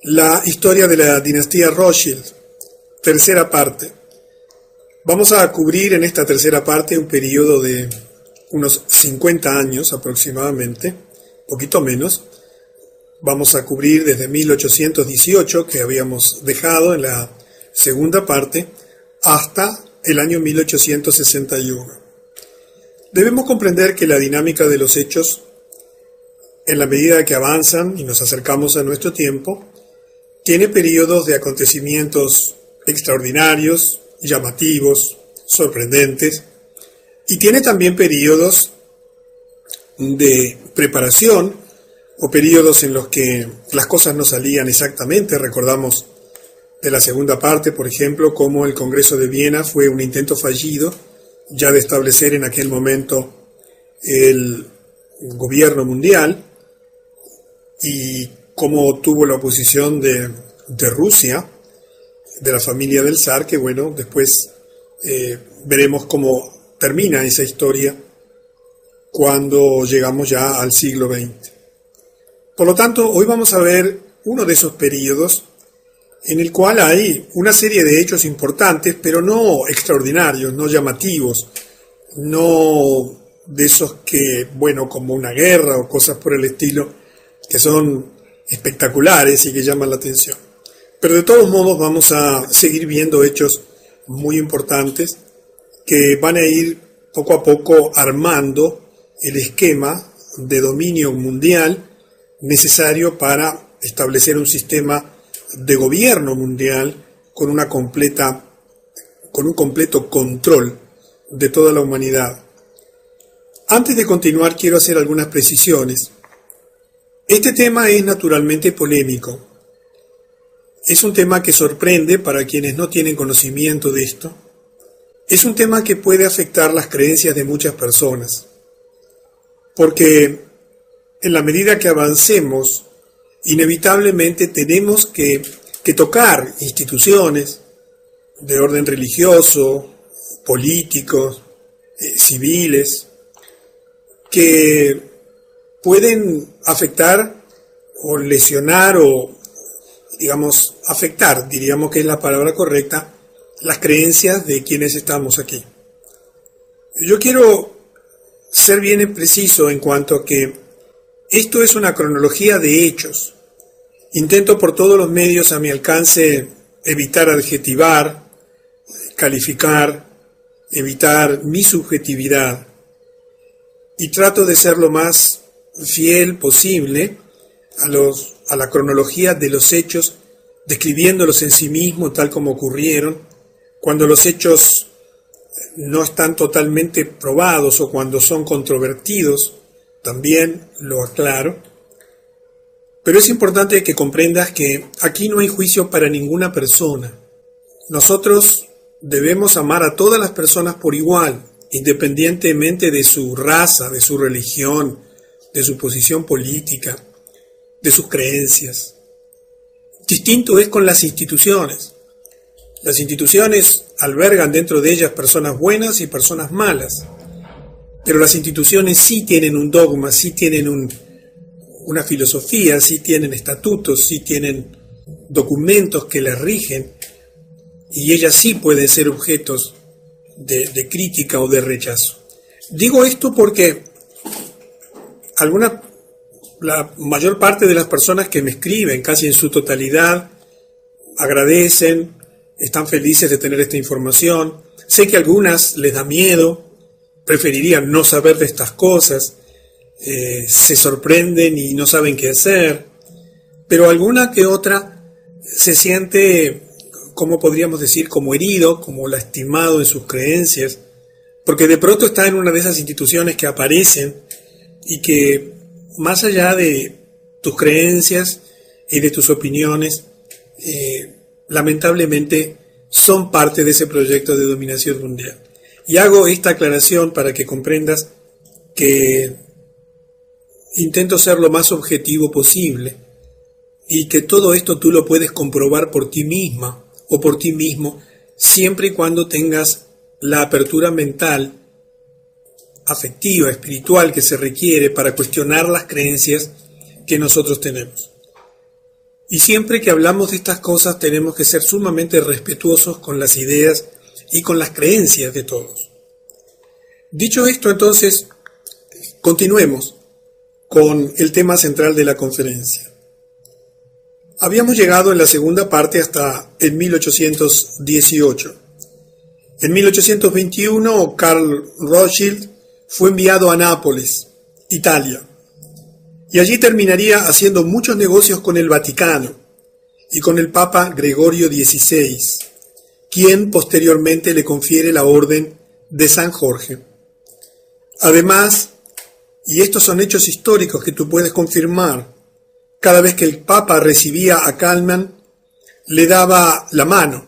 La historia de la dinastía Rothschild, tercera parte. Vamos a cubrir en esta tercera parte un periodo de unos 50 años aproximadamente, poquito menos. Vamos a cubrir desde 1818, que habíamos dejado en la segunda parte, hasta el año 1861. Debemos comprender que la dinámica de los hechos, en la medida que avanzan y nos acercamos a nuestro tiempo, tiene periodos de acontecimientos extraordinarios, llamativos, sorprendentes, y tiene también periodos de preparación o periodos en los que las cosas no salían exactamente. Recordamos de la segunda parte, por ejemplo, cómo el Congreso de Viena fue un intento fallido ya de establecer en aquel momento el gobierno mundial, y cómo tuvo la oposición de Rusia, de la familia del zar, que bueno, después veremos cómo termina esa historia cuando llegamos ya al siglo XX. Por lo tanto, hoy vamos a ver uno de esos periodos en el cual hay una serie de hechos importantes, pero no extraordinarios, no llamativos, no de esos que, bueno, como una guerra o cosas por el estilo, que son espectaculares y que llaman la atención. Pero de todos modos vamos a seguir viendo hechos muy importantes que van a ir poco a poco armando el esquema de dominio mundial necesario para establecer un sistema de gobierno mundial con un completo control de toda la humanidad. Antes de continuar, quiero hacer algunas precisiones. Este tema es naturalmente polémico. Es un tema que sorprende para quienes no tienen conocimiento de esto. Es un tema que puede afectar las creencias de muchas personas, porque en la medida que avancemos, inevitablemente tenemos que tocar instituciones de orden religioso, políticos, civiles, que pueden afectar o lesionar o, digamos, afectar, diríamos que es la palabra correcta, las creencias de quienes estamos aquí. Yo quiero ser bien preciso en cuanto a que esto es una cronología de hechos. Intento por todos los medios a mi alcance evitar adjetivar, calificar, evitar mi subjetividad, y trato de ser lo más fiel posible a la cronología de los hechos, describiéndolos en sí mismos tal como ocurrieron, cuando los hechos no están totalmente probados o cuando son controvertidos, también lo aclaro. Pero es importante que comprendas que aquí no hay juicio para ninguna persona. Nosotros debemos amar a todas las personas por igual, independientemente de su raza, de su religión, de su posición política, de sus creencias. Distinto es con las instituciones. Las instituciones albergan dentro de ellas personas buenas y personas malas, pero las instituciones sí tienen un dogma, sí tienen una filosofía, sí tienen estatutos, sí tienen documentos que les rigen, y ellas sí pueden ser objetos de crítica o de rechazo. Digo esto porque la mayor parte de las personas que me escriben, casi en su totalidad, agradecen, están felices de tener esta información. Sé que a algunas les da miedo, preferirían no saber de estas cosas, se sorprenden y no saben qué hacer, pero alguna que otra se siente, como podríamos decir, como herido, como lastimado en sus creencias, porque de pronto está en una de esas instituciones que aparecen y que, más allá de tus creencias y de tus opiniones, lamentablemente son parte de ese proyecto de dominación mundial. Y hago esta aclaración para que comprendas que intento ser lo más objetivo posible y que todo esto tú lo puedes comprobar por ti misma o por ti mismo, siempre y cuando tengas la apertura mental, afectiva, espiritual que se requiere para cuestionar las creencias que nosotros tenemos. Y siempre que hablamos de estas cosas tenemos que ser sumamente respetuosos con las ideas y con las creencias de todos. Dicho esto, entonces, continuemos con el tema central de la conferencia. Habíamos llegado en la segunda parte hasta el 1818. En 1821, Karl Rothschild fue enviado a Nápoles, Italia, y allí terminaría haciendo muchos negocios con el Vaticano y con el Papa Gregorio XVI, quien posteriormente le confiere la Orden de San Jorge. Además, y estos son hechos históricos que tú puedes confirmar, cada vez que el Papa recibía a Kálmán, le daba la mano,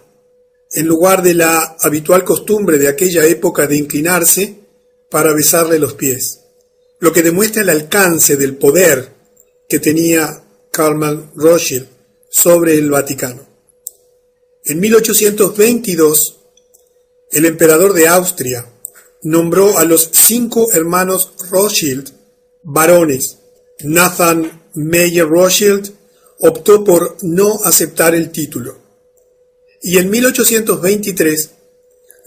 en lugar de la habitual costumbre de aquella época de inclinarse para besarle los pies, lo que demuestra el alcance del poder que tenía Kálmán Rothschild sobre el Vaticano. En 1822, el emperador de Austria nombró a los 5 hermanos Rothschild varones. Nathan Meyer Rothschild optó por no aceptar el título. Y en 1823,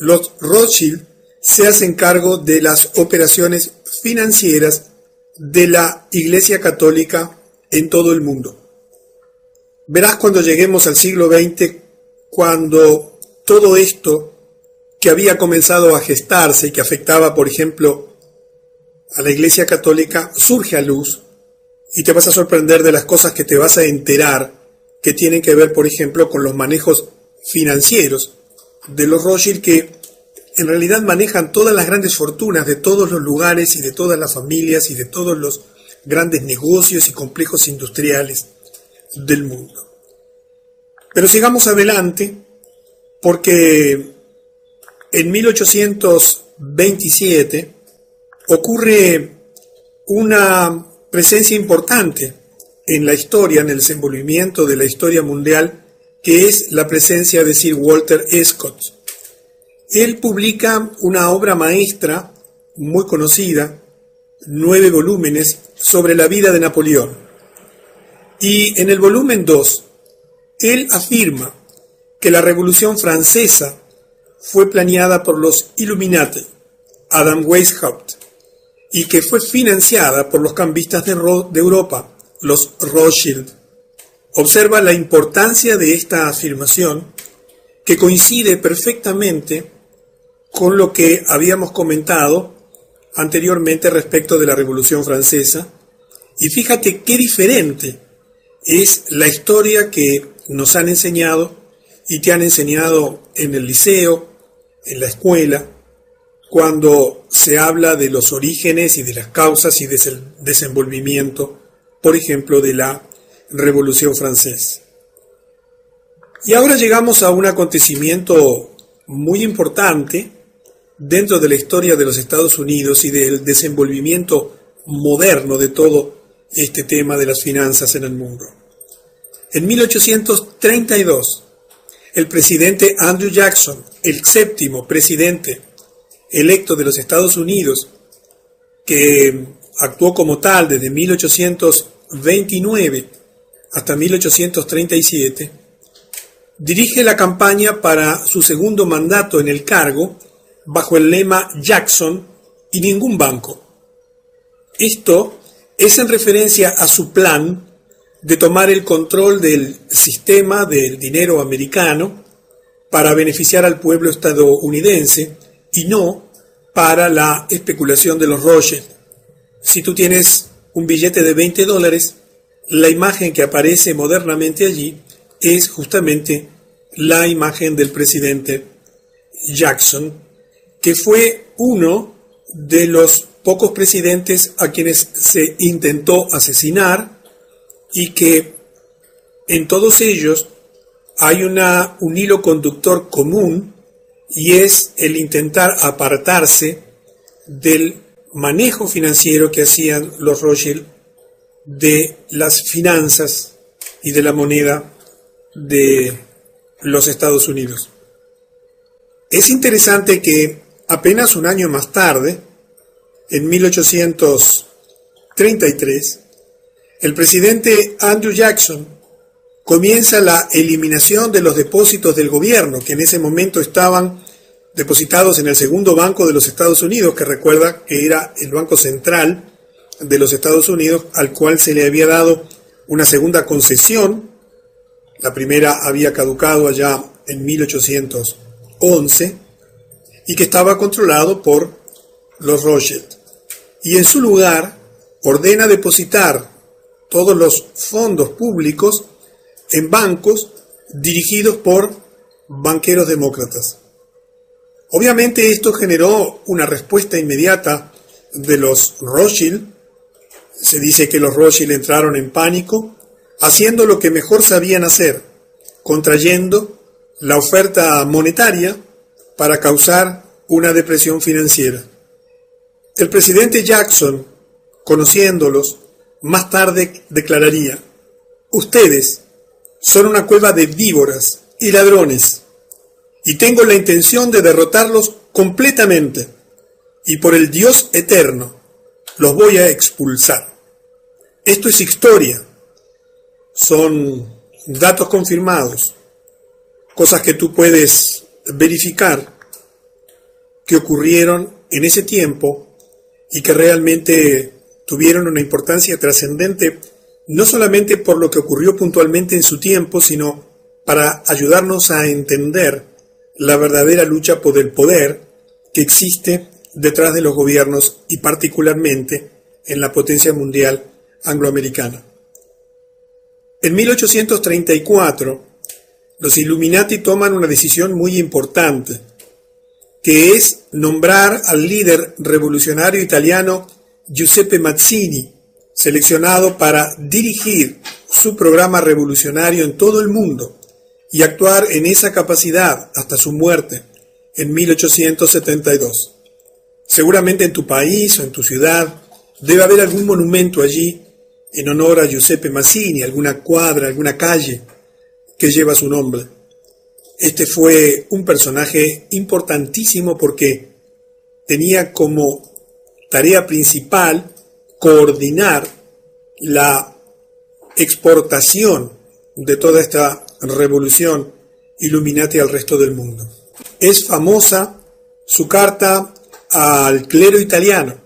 los Rothschild se hacen cargo de las operaciones financieras de la Iglesia Católica en todo el mundo. Verás cuando lleguemos al siglo XX, cuando todo esto que había comenzado a gestarse y que afectaba, por ejemplo, a la Iglesia Católica, surge a luz, y te vas a sorprender de las cosas que te vas a enterar que tienen que ver, por ejemplo, con los manejos financieros de los Rothschild, que en realidad manejan todas las grandes fortunas de todos los lugares y de todas las familias y de todos los grandes negocios y complejos industriales del mundo. Pero sigamos adelante, porque en 1827 ocurre una presencia importante en la historia, en el desenvolvimiento de la historia mundial, que es la presencia de Sir Walter Scott. Él publica una obra maestra muy conocida, 9 volúmenes, sobre la vida de Napoleón. Y en el volumen 2, él afirma que la Revolución Francesa fue planeada por los Illuminati, Adam Weishaupt, y que fue financiada por los cambistas de Europa, los Rothschild. Observa la importancia de esta afirmación, que coincide perfectamente con lo que habíamos comentado anteriormente respecto de la Revolución Francesa, y fíjate qué diferente es la historia que nos han enseñado y te han enseñado en el liceo, en la escuela, cuando se habla de los orígenes y de las causas y del desenvolvimiento, por ejemplo, de la Revolución Francesa. Y ahora llegamos a un acontecimiento muy importante dentro de la historia de los Estados Unidos y del desenvolvimiento moderno de todo este tema de las finanzas en el mundo. En 1832, el presidente Andrew Jackson, el 7º presidente electo de los Estados Unidos, que actuó como tal desde 1829 hasta 1837, dirige la campaña para su segundo mandato en el cargo bajo el lema Jackson y ningún banco. Esto es en referencia a su plan de tomar el control del sistema del dinero americano para beneficiar al pueblo estadounidense y no para la especulación de los Rothschild. Si tú tienes un billete de $20, la imagen que aparece modernamente allí es justamente la imagen del presidente Jackson, que fue uno de los pocos presidentes a quienes se intentó asesinar y que en todos ellos hay un hilo conductor común, y es el intentar apartarse del manejo financiero que hacían los Rothschild de las finanzas y de la moneda de los Estados Unidos. Es interesante que apenas un año más tarde, en 1833, el presidente Andrew Jackson comienza la eliminación de los depósitos del gobierno, que en ese momento estaban depositados en el segundo banco de los Estados Unidos, que recuerda que era el Banco Central de los Estados Unidos, al cual se le había dado una segunda concesión. La primera había caducado allá en 1811 y que estaba controlado por los Rothschild. Y en su lugar ordena depositar todos los fondos públicos en bancos dirigidos por banqueros demócratas. Obviamente esto generó una respuesta inmediata de los Rothschild. Se dice que los Rothschild entraron en pánico, haciendo lo que mejor sabían hacer, contrayendo la oferta monetaria para causar una depresión financiera. El presidente Jackson, conociéndolos, más tarde declararía: ustedes son una cueva de víboras y ladrones, y tengo la intención de derrotarlos completamente, y por el Dios eterno los voy a expulsar. Esto es historia, son datos confirmados, cosas que tú puedes verificar que ocurrieron en ese tiempo y que realmente tuvieron una importancia trascendente, no solamente por lo que ocurrió puntualmente en su tiempo, sino para ayudarnos a entender la verdadera lucha por el poder que existe detrás de los gobiernos y particularmente en la potencia mundial angloamericana. En 1834, los Illuminati toman una decisión muy importante, que es nombrar al líder revolucionario italiano Giuseppe Mazzini, seleccionado para dirigir su programa revolucionario en todo el mundo y actuar en esa capacidad hasta su muerte en 1872. Seguramente en tu país o en tu ciudad debe haber algún monumento allí en honor a Giuseppe Mazzini, alguna cuadra, alguna calle que lleva su nombre. Este fue un personaje importantísimo porque tenía como tarea principal coordinar la exportación de toda esta revolución Illuminati al resto del mundo. Es famosa su carta al clero italiano,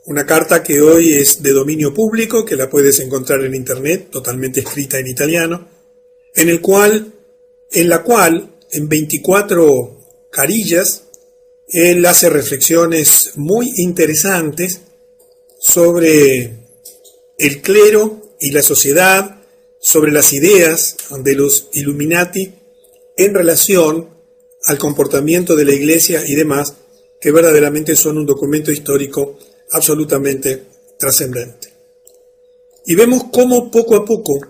una carta que hoy es de dominio público, que la puedes encontrar en internet, totalmente escrita en italiano, en la cual en 24 carillas él hace reflexiones muy interesantes sobre el clero y la sociedad, sobre las ideas de los Illuminati en relación al comportamiento de la Iglesia y demás, que verdaderamente son un documento histórico absolutamente trascendente. Y vemos cómo poco a poco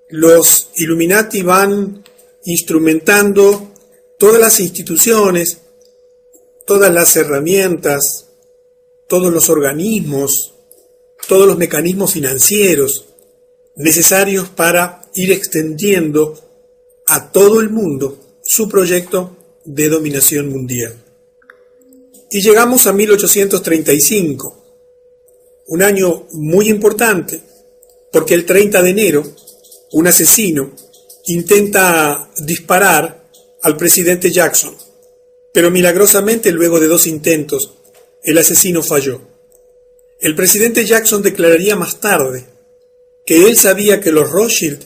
los Illuminati van instrumentando todas las instituciones, todas las herramientas, todos los organismos, todos los mecanismos financieros necesarios para ir extendiendo a todo el mundo su proyecto de dominación mundial. Y llegamos a 1835, un año muy importante, porque el 30 de enero un asesino intenta disparar al presidente Jackson, pero milagrosamente luego de 2 intentos el asesino falló. El presidente Jackson declararía más tarde que él sabía que los Rothschild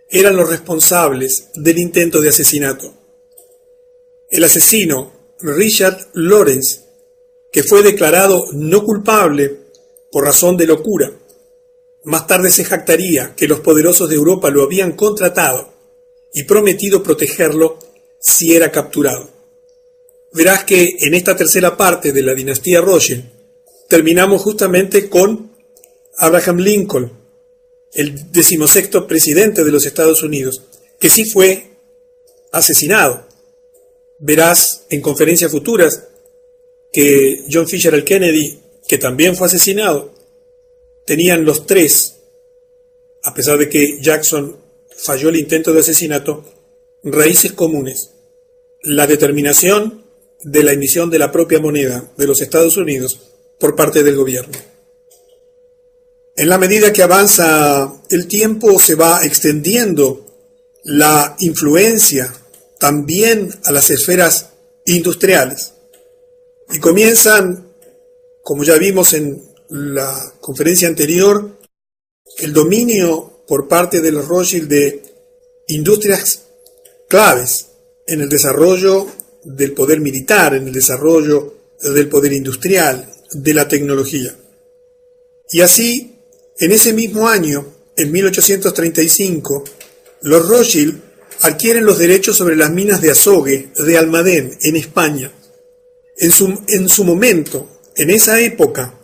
eran los responsables del intento de asesinato. El asesino, Richard Lawrence, que fue declarado no culpable por razón de locura, más tarde se jactaría que los poderosos de Europa lo habían contratado y prometido protegerlo si era capturado. Verás que en esta tercera parte de la dinastía Rothschild terminamos justamente con Abraham Lincoln, el 16º presidente de los Estados Unidos, que sí fue asesinado. Verás en conferencias futuras que John F. Kennedy, que también fue asesinado, tenían los tres, a pesar de que Jackson falló el intento de asesinato, raíces comunes: la determinación de la emisión de la propia moneda de los Estados Unidos por parte del gobierno. En la medida que avanza el tiempo, se va extendiendo la influencia también a las esferas industriales. Y comienzan, como ya vimos en la conferencia anterior, el dominio por parte de los Rothschild de industrias claves en el desarrollo del poder militar, en el desarrollo del poder industrial, de la tecnología. Y así, en ese mismo año, en 1835, los Rothschild adquieren los derechos sobre las minas de Azogue de Almadén, en España. En su momento, en esa época,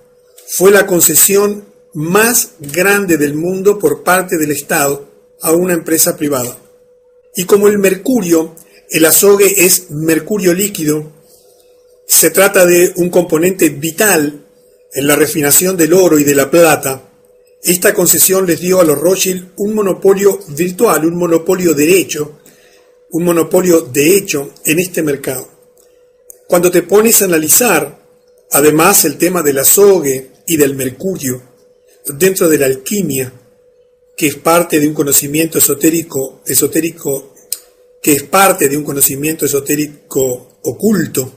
fue la concesión más grande del mundo por parte del Estado a una empresa privada. Y como el mercurio, el azogue es mercurio líquido, se trata de un componente vital en la refinación del oro y de la plata. Esta concesión les dio a los Rothschild un monopolio virtual, un monopolio de hecho en este mercado. Cuando te pones a analizar, además, el tema del azogue y del mercurio dentro de la alquimia, que es parte de un conocimiento esotérico oculto,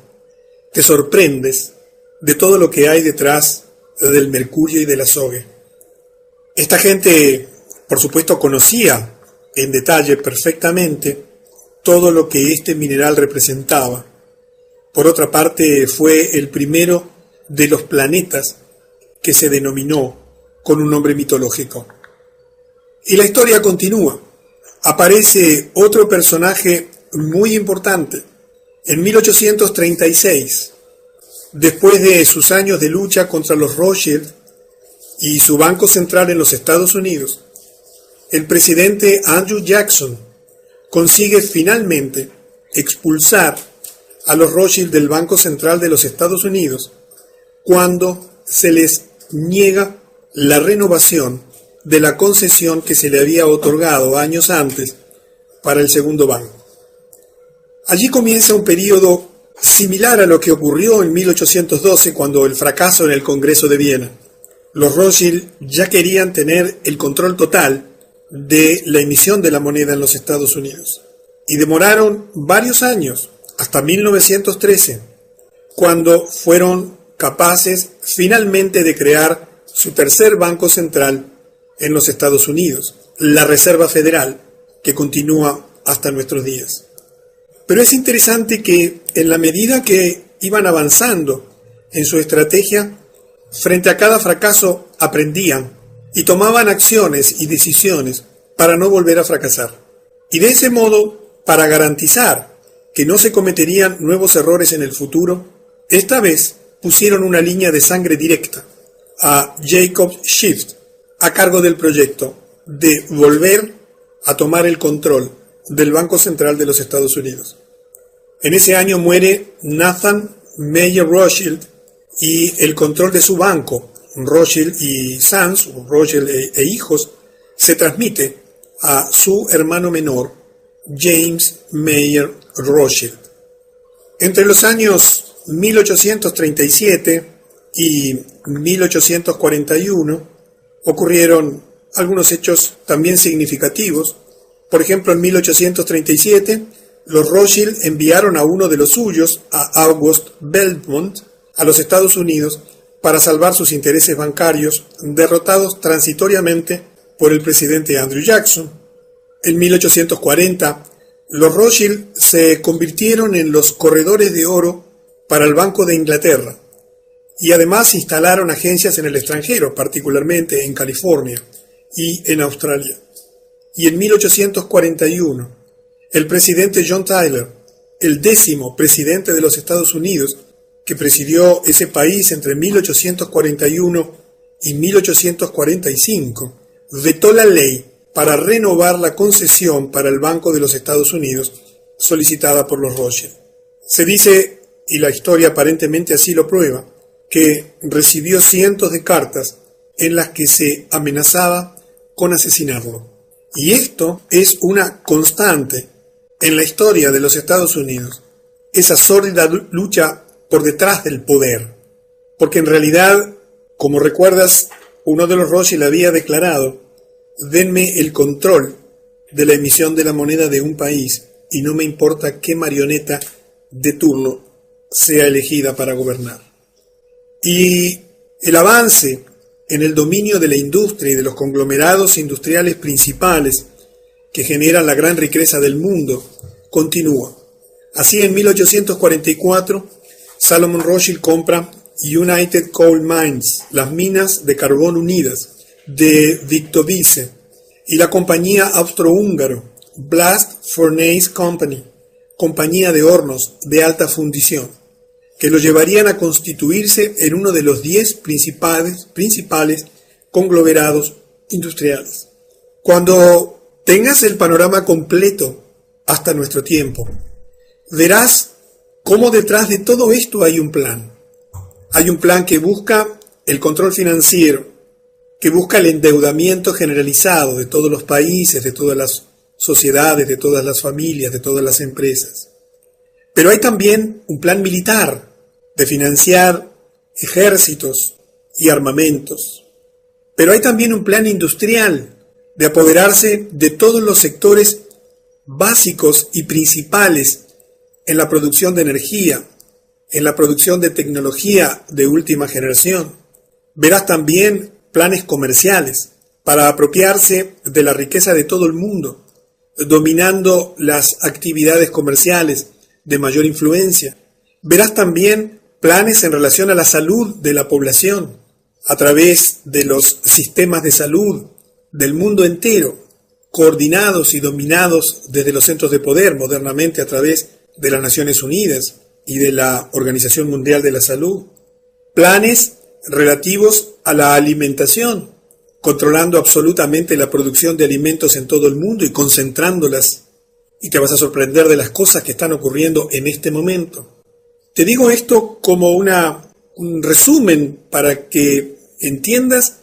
te sorprendes de todo lo que hay detrás del mercurio y del azogue. Esta gente, por supuesto, conocía en detalle perfectamente todo lo que este mineral representaba. Por otra parte, fue el primero de los planetas que se denominó con un nombre mitológico. Y la historia continúa. Aparece otro personaje muy importante. En 1836, después de sus años de lucha contra los Rothschild y su banco central en los Estados Unidos, el presidente Andrew Jackson consigue finalmente expulsar a los Rothschild del Banco Central de los Estados Unidos cuando se les niega la renovación de la concesión que se le había otorgado años antes para el segundo banco. Allí comienza un periodo similar a lo que ocurrió en 1812 cuando el fracaso en el Congreso de Viena. Los Rothschild ya querían tener el control total de la emisión de la moneda en los Estados Unidos. Y demoraron varios años, hasta 1913, cuando fueron capaces finalmente de crear su tercer banco central en los Estados Unidos, la Reserva Federal, que continúa hasta nuestros días. Pero es interesante que en la medida que iban avanzando en su estrategia, frente a cada fracaso aprendían y tomaban acciones y decisiones para no volver a fracasar. Y de ese modo, para garantizar que no se cometerían nuevos errores en el futuro, esta vez pusieron una línea de sangre directa a Jacob Schiff a cargo del proyecto de volver a tomar el control del Banco Central de los Estados Unidos. En ese año muere Nathan Meyer Rothschild y el control de su banco, Rothschild y Sons, Rothschild e hijos, se transmite a su hermano menor, James Meyer Rothschild. Entre los años 1837 y 1841 ocurrieron algunos hechos también significativos. Por ejemplo, en 1837, los Rothschild enviaron a uno de los suyos, a August Belmont, a los Estados Unidos para salvar sus intereses bancarios, derrotados transitoriamente por el presidente Andrew Jackson. En 1840, los Rothschild se convirtieron en los corredores de oro para el Banco de Inglaterra y además instalaron agencias en el extranjero, particularmente en California y en Australia. Y en 1841, el presidente John Tyler, el 10º presidente de los Estados Unidos, que presidió ese país entre 1841 y 1845, vetó la ley para renovar la concesión para el Banco de los Estados Unidos solicitada por los Rothschild. Se dice, y la historia aparentemente así lo prueba, que recibió cientos de cartas en las que se amenazaba con asesinarlo. Y esto es una constante en la historia de los Estados Unidos, esa sórdida lucha por detrás del poder. Porque en realidad, como recuerdas, uno de los Rothschild había declarado: denme el control de la emisión de la moneda de un país y no me importa qué marioneta de turno sea elegida para gobernar. Y el avance en el dominio de la industria y de los conglomerados industriales principales que generan la gran riqueza del mundo continúa. Así, en 1844, Salomon Rothschild compra United Coal Mines, las minas de carbón unidas de Viktovice, y la compañía austrohúngaro Blast Furnace Company, compañía de hornos de alta fundición, que lo llevarían a constituirse en uno de los 10 principales conglomerados industriales. Cuando tengas el panorama completo hasta nuestro tiempo, verás cómo detrás de todo esto hay un plan. Hay un plan que busca el control financiero, que busca el endeudamiento generalizado de todos los países, de todas las sociedades, de todas las familias, de todas las empresas. Pero hay también un plan militar de financiar ejércitos y armamentos. Pero hay también un plan industrial de apoderarse de todos los sectores básicos y principales en la producción de energía, en la producción de tecnología de última generación. Verás también planes comerciales para apropiarse de la riqueza de todo el mundo, dominando las actividades comerciales de mayor influencia. Verás también planes en relación a la salud de la población, a través de los sistemas de salud del mundo entero, coordinados y dominados desde los centros de poder, modernamente a través de las Naciones Unidas y de la Organización Mundial de la Salud. Planes relativos a la alimentación, controlando absolutamente la producción de alimentos en todo el mundo y concentrándolas. Y te vas a sorprender de las cosas que están ocurriendo en este momento. Te digo esto como un resumen para que entiendas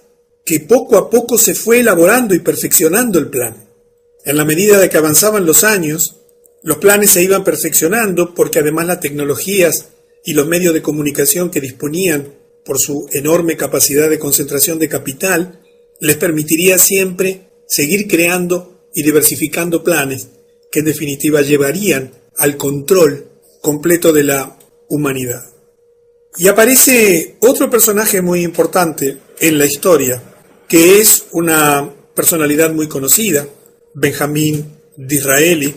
que poco a poco se fue elaborando y perfeccionando el plan. En la medida de que avanzaban los años, los planes se iban perfeccionando porque además las tecnologías y los medios de comunicación que disponían por su enorme capacidad de concentración de capital, les permitiría siempre seguir creando y diversificando planes que en definitiva llevarían al control completo de la humanidad. Y aparece otro personaje muy importante en la historia, que es una personalidad muy conocida, Benjamín Disraeli.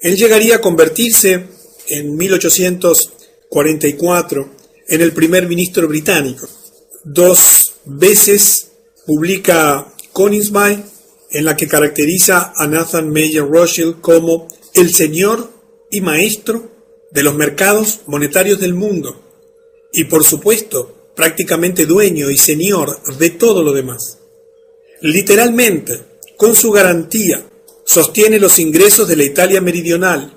Él llegaría a convertirse en 1844 en el primer ministro británico. 2 veces publica Königsberg, en la que caracteriza a Nathan Mayer Rothschild como el señor y maestro de los mercados monetarios del mundo, y por supuesto, prácticamente dueño y señor de todo lo demás. Literalmente, con su garantía, sostiene los ingresos de la Italia meridional.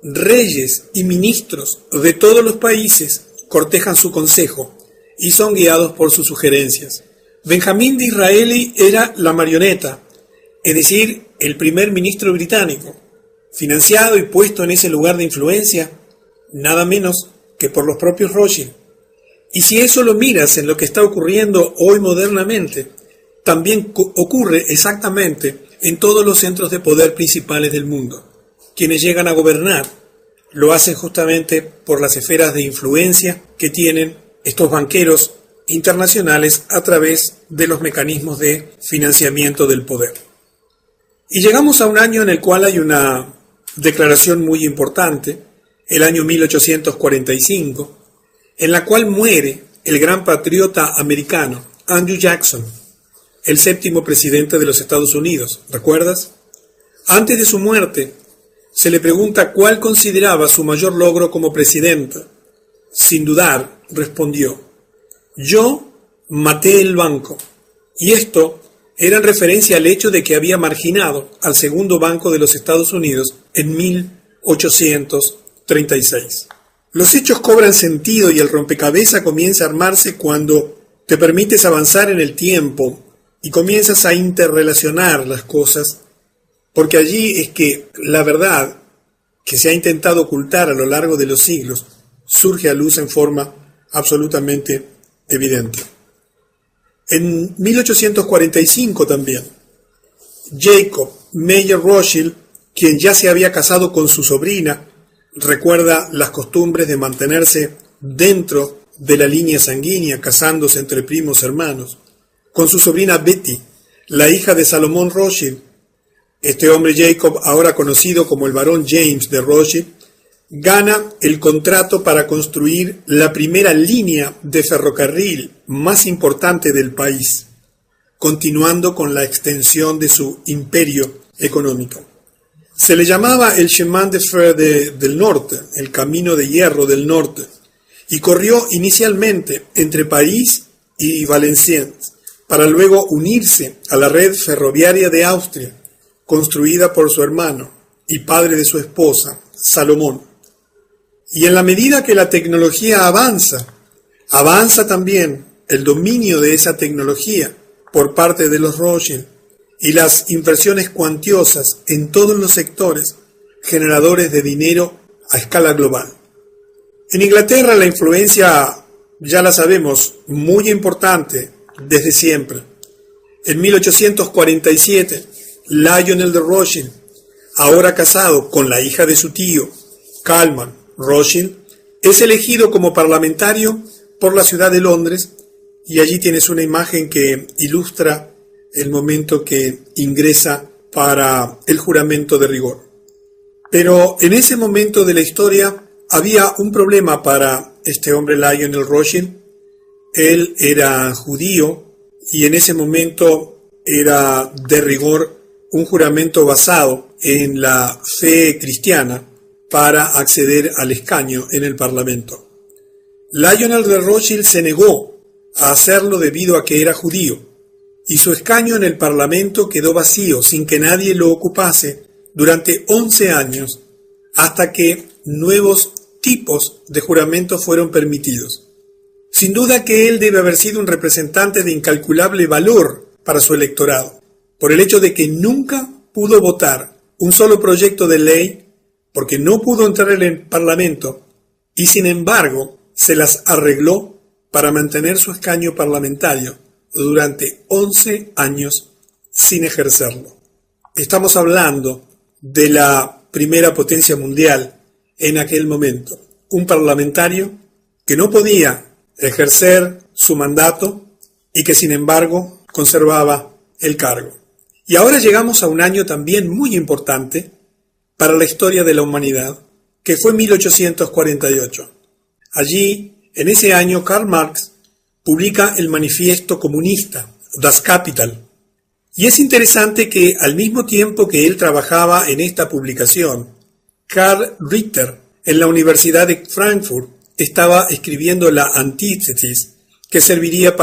Reyes y ministros de todos los países cortejan su consejo y son guiados por sus sugerencias. Benjamín Disraeli era la marioneta, es decir, el primer ministro británico, financiado y puesto en ese lugar de influencia, nada menos que por los propios Rothschild. Y si eso lo miras en lo que está ocurriendo hoy modernamente, también ocurre exactamente en todos los centros de poder principales del mundo. Quienes llegan a gobernar lo hacen justamente por las esferas de influencia que tienen estos banqueros internacionales a través de los mecanismos de financiamiento del poder. Y llegamos a un año en el cual hay una declaración muy importante, el año 1845, en la cual muere el gran patriota americano Andrew Jackson, el 7º presidente de los Estados Unidos. ¿Recuerdas? Antes de su muerte, se le pregunta cuál consideraba su mayor logro como presidente. Sin dudar, respondió: yo maté el banco. Y esto era en referencia al hecho de que había marginado al segundo banco de los Estados Unidos en 1836. Los hechos cobran sentido y el rompecabezas comienza a armarse cuando te permites avanzar en el tiempo y comienzas a interrelacionar las cosas, porque allí es que la verdad que se ha intentado ocultar a lo largo de los siglos surge a luz en forma absolutamente evidente. En 1845 también, Jacob Meyer Rothschild, quien ya se había casado con su sobrina, recuerda las costumbres de mantenerse dentro de la línea sanguínea, casándose entre primos hermanos, con su sobrina Betty, la hija de Salomón Rothschild. Este hombre Jacob, ahora conocido como el barón James de Rothschild, gana el contrato para construir la primera línea de ferrocarril más importante del país, continuando con la extensión de su imperio económico. Se le llamaba el chemin de fer del norte, el camino de hierro del norte, y corrió inicialmente entre París y Valenciennes, para luego unirse a la red ferroviaria de Austria, construida por su hermano y padre de su esposa, Salomón. Y en la medida que la tecnología avanza también el dominio de esa tecnología por parte de los Rothschild y las inversiones cuantiosas en todos los sectores generadores de dinero a escala global. En Inglaterra la influencia, ya la sabemos, muy importante desde siempre. En 1847, Lionel de Rothschild, ahora casado con la hija de su tío, Kalman Rothschild, es elegido como parlamentario por la ciudad de Londres, y allí tienes una imagen que ilustra el momento que ingresa para el juramento de rigor. Pero en ese momento de la historia había un problema para este hombre Lionel Rothschild. Él era judío y en ese momento era de rigor un juramento basado en la fe cristiana para acceder al escaño en el Parlamento. Lionel de Rothschild se negó a hacerlo debido a que era judío, y su escaño en el Parlamento quedó vacío sin que nadie lo ocupase durante 11 años, hasta que nuevos tipos de juramentos fueron permitidos. Sin duda que él debe haber sido un representante de incalculable valor para su electorado, por el hecho de que nunca pudo votar un solo proyecto de ley, porque no pudo entrar en el Parlamento, y sin embargo se las arregló para mantener su escaño parlamentario durante 11 años sin ejercerlo. Estamos hablando de la primera potencia mundial en aquel momento, un parlamentario que no podía ejercer su mandato y que sin embargo conservaba el cargo. Y ahora llegamos a un año también muy importante para la historia de la humanidad, que fue 1848. Allí, en ese año, Karl Marx publica el Manifiesto Comunista, Das Kapital. Y es interesante que al mismo tiempo que él trabajaba en esta publicación, Karl Ritter, en la Universidad de Frankfurt, estaba escribiendo la Antítesis, que serviría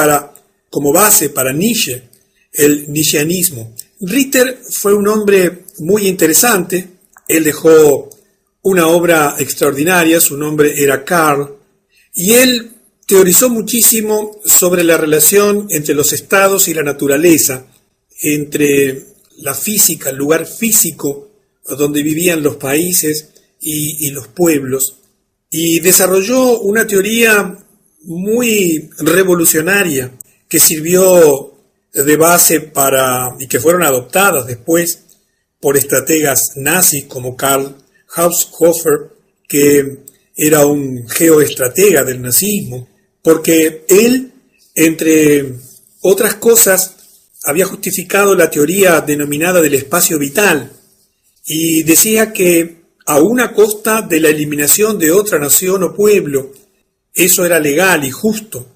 como base para Nietzsche, el nietzscheanismo. Ritter fue un hombre muy interesante. Él dejó una obra extraordinaria, su nombre era Karl, y él teorizó muchísimo sobre la relación entre los estados y la naturaleza, entre la física, el lugar físico donde vivían los países y los pueblos, y desarrolló una teoría muy revolucionaria que sirvió de base y que fueron adoptadas después por estrategas nazis como Karl Haushofer, que era un geoestratega del nazismo, porque él, entre otras cosas, había justificado la teoría denominada del espacio vital y decía que aun a costa de la eliminación de otra nación o pueblo, eso era legal y justo,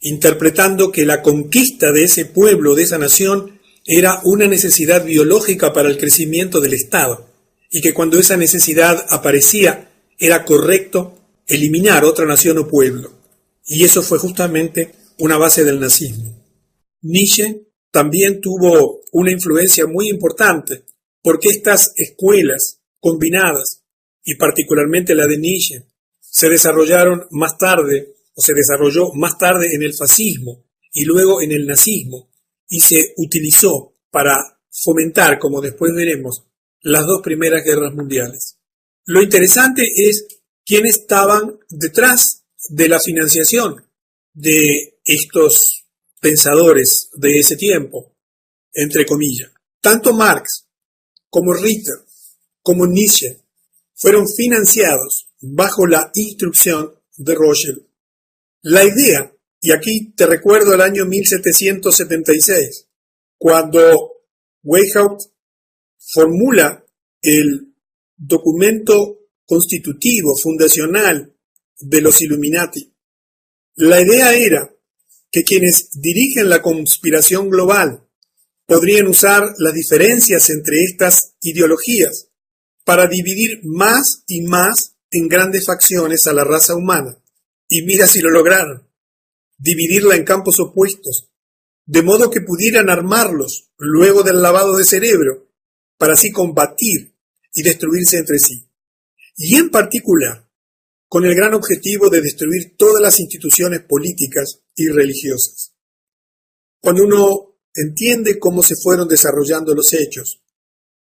interpretando que la conquista de ese pueblo, de esa nación, era una necesidad biológica para el crecimiento del Estado, y que cuando esa necesidad aparecía, era correcto eliminar otra nación o pueblo. Y eso fue justamente una base del nazismo. Nietzsche también tuvo una influencia muy importante, porque estas escuelas combinadas, y particularmente la de Nietzsche, se desarrolló más tarde en el fascismo y luego en el nazismo, y se utilizó para fomentar, como después veremos, las dos primeras guerras mundiales. Lo interesante es quiénes estaban detrás de la financiación de estos pensadores de ese tiempo, entre comillas. Tanto Marx como Ritter, como Nietzsche, fueron financiados bajo la instrucción de Rothschild. La idea, y aquí te recuerdo el año 1776, cuando Weishaupt formula el documento constitutivo, fundacional de los Illuminati. La idea era que quienes dirigen la conspiración global podrían usar las diferencias entre estas ideologías para dividir más y más en grandes facciones a la raza humana. Y mira si lo lograron, dividirla en campos opuestos, de modo que pudieran armarlos luego del lavado de cerebro, para así combatir y destruirse entre sí. Y en particular, con el gran objetivo de destruir todas las instituciones políticas y religiosas. Cuando uno entiende cómo se fueron desarrollando los hechos,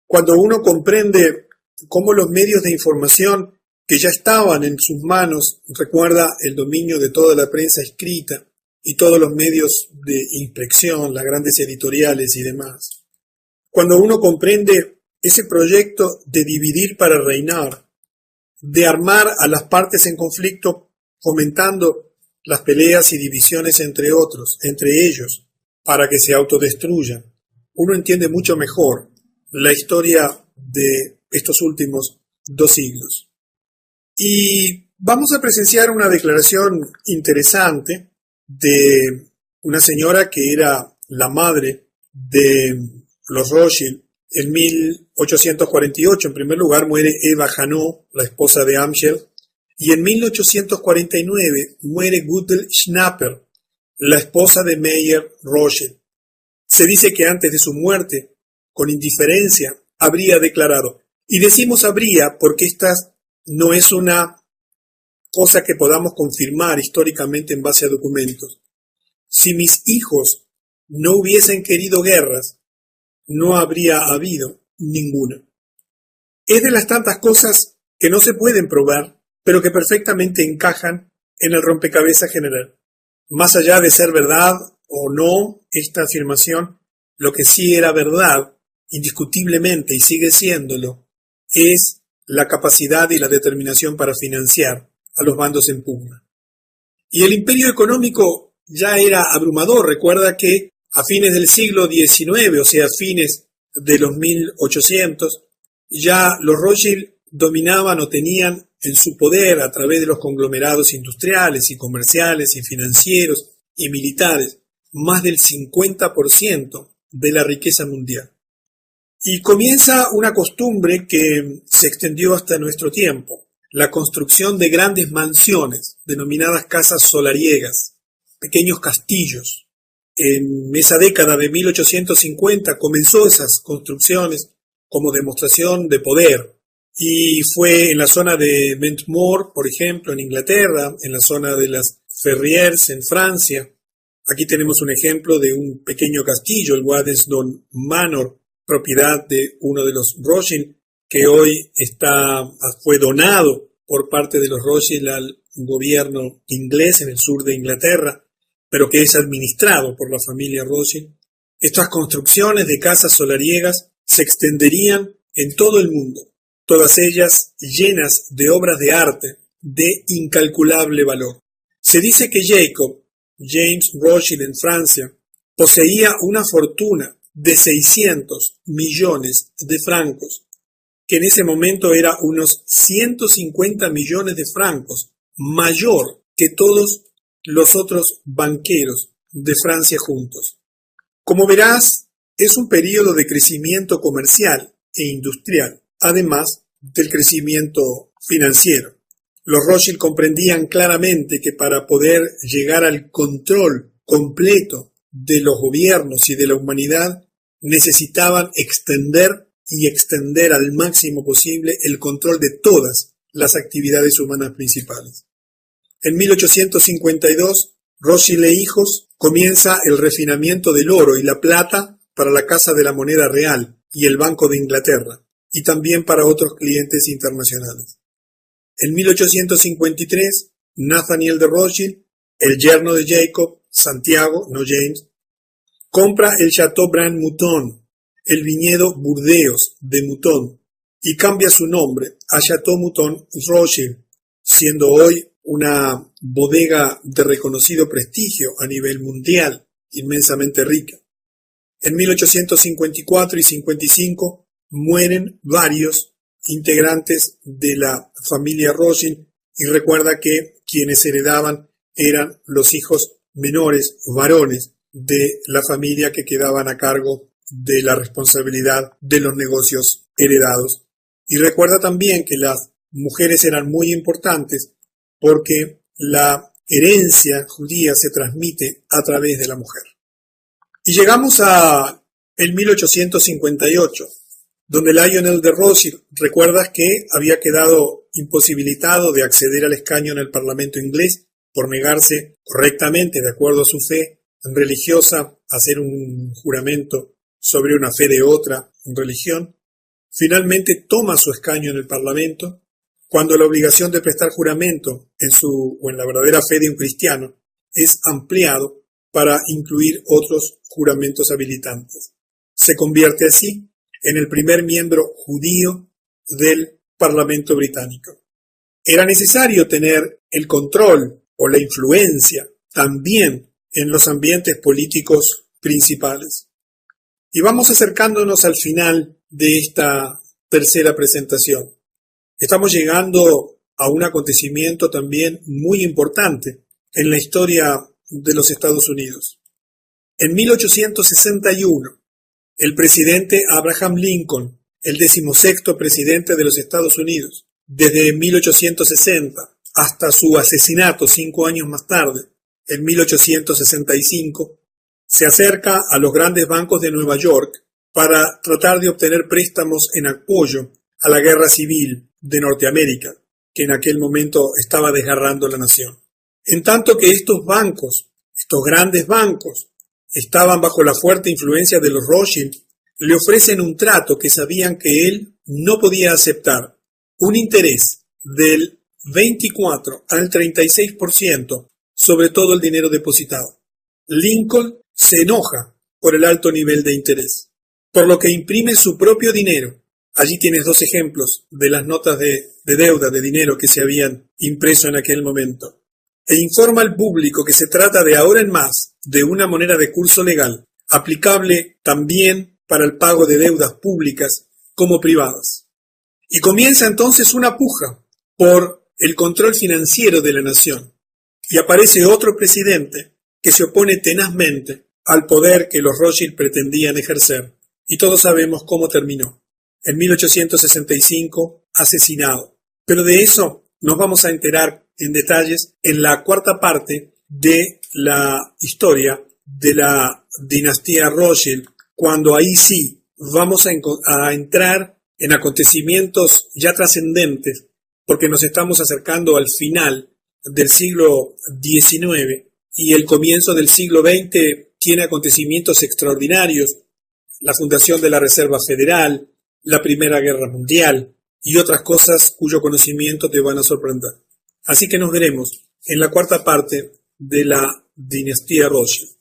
cuando uno comprende cómo los medios de información que ya estaban en sus manos, recuerda el dominio de toda la prensa escrita y todos los medios de impresión, las grandes editoriales y demás. Cuando uno comprende ese proyecto de dividir para reinar, de armar a las partes en conflicto, fomentando las peleas y divisiones entre ellos, para que se autodestruyan, uno entiende mucho mejor la historia de estos últimos 2 siglos. Y vamos a presenciar una declaración interesante de una señora que era la madre de los Rothschild. En 1848, en primer lugar, muere Eva Janot, la esposa de Amschel, y en 1849 muere Gutel Schnapper, la esposa de Meyer Rothschild. Se dice que antes de su muerte, con indiferencia, habría declarado, y decimos habría porque esta no es una cosa que podamos confirmar históricamente en base a documentos. Si mis hijos no hubiesen querido guerras, no habría habido ninguna. Es de las tantas cosas que no se pueden probar, pero que perfectamente encajan en el rompecabezas general. Más allá de ser verdad o no esta afirmación, lo que sí era verdad, indiscutiblemente, y sigue siéndolo, es la capacidad y la determinación para financiar a los bandos en pugna. Y el imperio económico ya era abrumador. Recuerda que a fines del siglo XIX, o sea, a fines de los 1800, ya los Rothschild dominaban o tenían en su poder, a través de los conglomerados industriales y comerciales y financieros y militares, más del 50% de la riqueza mundial. Y comienza una costumbre que se extendió hasta nuestro tiempo, la construcción de grandes mansiones, denominadas casas solariegas, pequeños castillos. En esa década de 1850 comenzó esas construcciones como demostración de poder, y fue en la zona de Ventmoor, por ejemplo, en Inglaterra, en la zona de las Ferrières, en Francia. Aquí tenemos un ejemplo de un pequeño castillo, el Waddesdon Manor, propiedad de uno de los Rothschild, que hoy fue donado por parte de los Rothschild al gobierno inglés en el sur de Inglaterra, pero que es administrado por la familia Rothschild. Estas construcciones de casas solariegas se extenderían en todo el mundo, todas ellas llenas de obras de arte de incalculable valor. Se dice que James Rothschild en Francia, poseía una fortuna de 600 millones de francos, que en ese momento era unos 150 millones de francos, mayor que todos los otros banqueros de Francia juntos. Como verás, es un periodo de crecimiento comercial e industrial, además del crecimiento financiero. Los Rothschild comprendían claramente que para poder llegar al control completo de los gobiernos y de la humanidad, necesitaban extender al máximo posible el control de todas las actividades humanas principales. En 1852, Rothschild e hijos comienza el refinamiento del oro y la plata para la Casa de la Moneda Real y el Banco de Inglaterra, y también para otros clientes internacionales. En 1853, Nathaniel de Rothschild, el yerno de Jacob, Santiago, no James, compra el Chateau Brand Mouton, el viñedo Burdeos de Mouton y cambia su nombre a Chateau Mouton Rothschild, siendo hoy una bodega de reconocido prestigio a nivel mundial, inmensamente rica. En 1854 y 55 mueren varios integrantes de la familia Rothschild y recuerda que quienes heredaban eran los hijos menores, varones, de la familia que quedaban a cargo de la responsabilidad de los negocios heredados. Y recuerda también que las mujeres eran muy importantes porque la herencia judía se transmite a través de la mujer. Y llegamos a el 1858, donde Lionel de Rothschild, recuerdas que había quedado imposibilitado de acceder al escaño en el Parlamento inglés por negarse correctamente, de acuerdo a su fe religiosa, a hacer un juramento sobre una fe de otra religión. Finalmente toma su escaño en el Parlamento, cuando la obligación de prestar juramento en la verdadera fe de un cristiano es ampliado para incluir otros juramentos habilitantes. Se convierte así en el primer miembro judío del Parlamento británico. Era necesario tener el control o la influencia también en los ambientes políticos principales. Y vamos acercándonos al final de esta tercera presentación. Estamos llegando a un acontecimiento también muy importante en la historia de los Estados Unidos. En 1861, el presidente Abraham Lincoln, el 16º presidente de los Estados Unidos, desde 1860 hasta su asesinato 5 años más tarde, en 1865, se acerca a los grandes bancos de Nueva York para tratar de obtener préstamos en apoyo a la guerra civil de Norteamérica, que en aquel momento estaba desgarrando la nación. En tanto que estos bancos, estos grandes bancos, estaban bajo la fuerte influencia de los Rothschild, le ofrecen un trato que sabían que él no podía aceptar, un interés del 24 al 36% sobre todo el dinero depositado. Lincoln se enoja por el alto nivel de interés, por lo que imprime su propio dinero. Allí tienes 2 ejemplos de las notas de deuda de dinero que se habían impreso en aquel momento. E informa al público que se trata de ahora en más de una moneda de curso legal, aplicable también para el pago de deudas públicas como privadas. Y comienza entonces una puja por el control financiero de la nación. Y aparece otro presidente que se opone tenazmente al poder que los Rothschild pretendían ejercer. Y todos sabemos cómo terminó. En 1865, asesinado. Pero de eso nos vamos a enterar en detalles en la cuarta parte de la historia de la dinastía Rothschild, cuando ahí sí vamos a entrar en acontecimientos ya trascendentes, porque nos estamos acercando al final del siglo XIX y el comienzo del siglo XX tiene acontecimientos extraordinarios, la fundación de la Reserva Federal, la Primera Guerra Mundial y otras cosas cuyo conocimiento te van a sorprender. Así que nos veremos en la cuarta parte de la dinastía Rothschild.